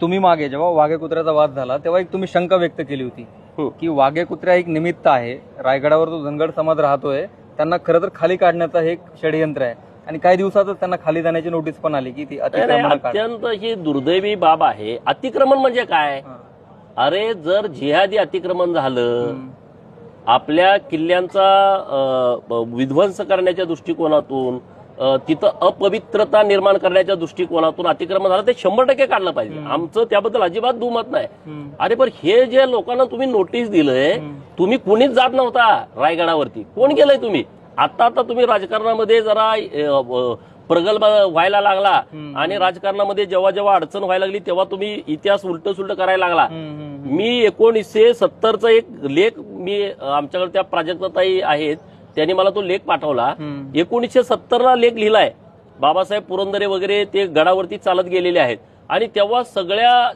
तुम्ही मागे जेव्हा वाघे कुत्र्याचा वाद झाला तेव्हा एक तुम्ही शंका व्यक्त केली होती की वाघे कुत्र्या एक निमित्त आहे, रायगडावर जो धनगर समाज राहतोय त्यांना खरं तर खाली काढण्याचं हे एक षडयंत्र आहे आणि काही दिवसातच त्यांना खाली जाण्याची नोटीस पण आली की ती अतिक्रमण अत्यंत ही दुर्दैवी बाब आहे। अतिक्रमण म्हणजे काय? अरे जर जिहादी अतिक्रमण झालं, आपल्या किल्ल्यांचा विध्वंस करण्याच्या दृष्टिकोनातून, तिथं अपवित्रता निर्माण करण्याच्या दृष्टिकोनातून अतिक्रमण झालं ते 100% काढलं पाहिजे। आमचं त्याबद्दल अजिबात दुमत नाही। अरे पण हे जे लोकांना तुम्ही नोटीस दिलंय, तुम्ही कुणीच जात नव्हता रायगडावरती, कोण गेलंय तुम्ही? आता तुम्ही राजकारणामध्ये जरा प्रगल्भ व्हायला लागला आणि राजकारणामध्ये जेव्हा जेव्हा अडचण व्हायला लागली तेव्हा तुम्ही इतिहास उलट सुलट करायला लागला। मी 1970चा एक लेख मी आमच्याकडे त्या प्राजक्ताताई आहेत त्यांनी मला तो लेख पाठवला। 1970ला लेख लिहिलाय, बाबासाहेब पुरंदरे वगैरे ते गडावरती चालत गेलेले आहेत आणि तेव्हा सगळ्या